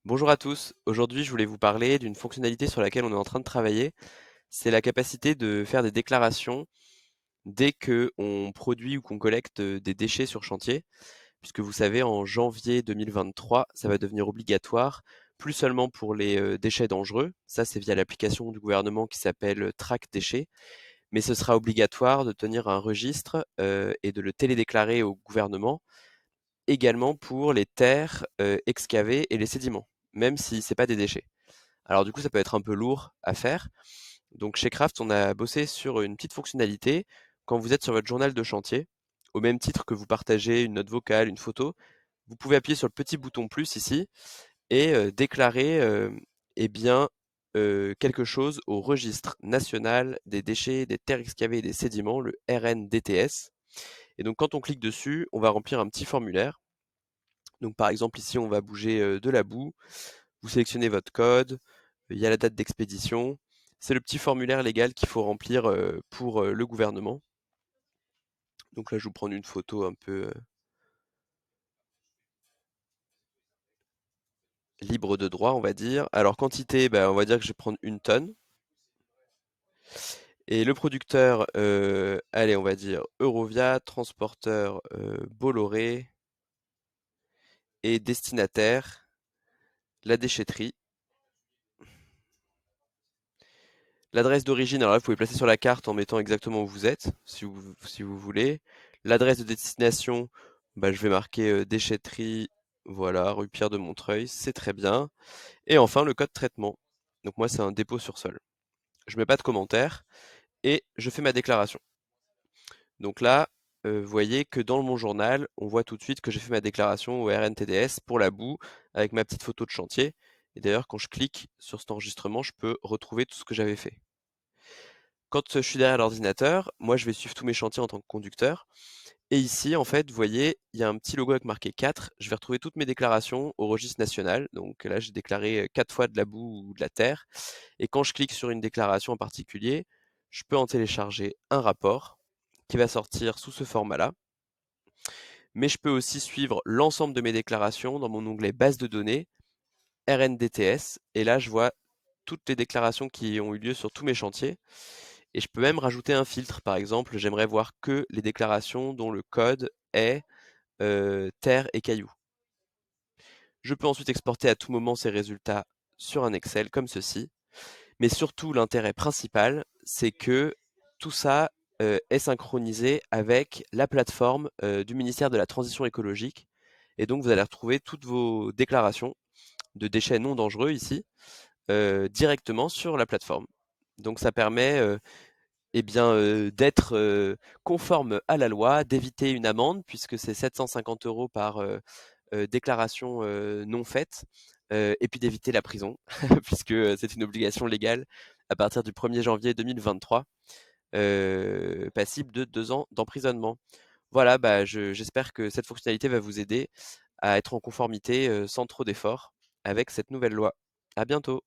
Bonjour à tous. Aujourd'hui, je voulais vous parler d'une fonctionnalité sur laquelle on est en train de travailler. C'est la capacité de faire des déclarations dès que on produit ou qu'on collecte des déchets sur chantier. Puisque vous savez, en janvier 2023, ça va devenir obligatoire, plus seulement pour les déchets dangereux. Ça, c'est via l'application du gouvernement qui s'appelle Track Déchets. Mais ce sera obligatoire de tenir un registre et de le télédéclarer au gouvernement également pour les terres excavées et les sédiments, même si c'est pas des déchets. Alors du coup, ça peut être un peu lourd à faire. Donc chez Craft, on a bossé sur une petite fonctionnalité. Quand vous êtes sur votre journal de chantier, au même titre que vous partagez une note vocale, une photo, vous pouvez appuyer sur le petit bouton plus ici et déclarer eh bien, quelque chose au registre national des déchets, des terres excavées et des sédiments, le RNDTS. Et donc quand on clique dessus, on va remplir un petit formulaire. Donc par exemple ici, on va bouger de la boue. Vous sélectionnez votre code, il y a la date d'expédition. C'est le petit formulaire légal qu'il faut remplir pour le gouvernement. Donc là, je vais vous prendre une photo un peu libre de droit, on va dire. Alors, quantité, bah, on va dire que je vais prendre 1 tonne. Et le producteur, allez, on va dire Eurovia, transporteur Bolloré et destinataire, la déchetterie. L'adresse d'origine, alors là, vous pouvez placer sur la carte en mettant exactement où vous êtes, si vous voulez. L'adresse de destination, bah, je vais marquer déchetterie, voilà, rue Pierre de Montreuil, c'est très bien. Et enfin, le code traitement. Donc moi, c'est un dépôt sur sol. Je mets pas de commentaire et je fais ma déclaration. Donc là, vous voyez que dans mon journal, on voit tout de suite que j'ai fait ma déclaration au RNTDS pour la boue avec ma petite photo de chantier. Et d'ailleurs, quand je clique sur cet enregistrement, je peux retrouver tout ce que j'avais fait. Quand je suis derrière l'ordinateur, moi, je vais suivre tous mes chantiers en tant que conducteur. Et ici, en fait, vous voyez, il y a un petit logo avec marqué 4. Je vais retrouver toutes mes déclarations au registre national. Donc là, j'ai déclaré 4 fois de la boue ou de la terre. Et quand je clique sur une déclaration en particulier, je peux en télécharger un rapport qui va sortir sous ce format-là. Mais je peux aussi suivre l'ensemble de mes déclarations dans mon onglet base de données, RNDTS. Et là, je vois toutes les déclarations qui ont eu lieu sur tous mes chantiers. Et je peux même rajouter un filtre. Par exemple, j'aimerais voir que les déclarations dont le code est terre et cailloux. Je peux ensuite exporter à tout moment ces résultats sur un Excel comme ceci. Mais surtout, l'intérêt principal, c'est que tout ça est synchronisé avec la plateforme du ministère de la Transition écologique. Et donc, vous allez retrouver toutes vos déclarations de déchets non dangereux ici directement sur la plateforme. Donc, ça permet eh bien, d'être conforme à la loi, d'éviter une amende, puisque c'est 750 € par déclaration non faite, et puis d'éviter la prison, puisque c'est une obligation légale à partir du 1er janvier 2023, passible de 2 ans d'emprisonnement. Voilà, bah, j'espère que cette fonctionnalité va vous aider à être en conformité sans trop d'efforts avec cette nouvelle loi. À bientôt.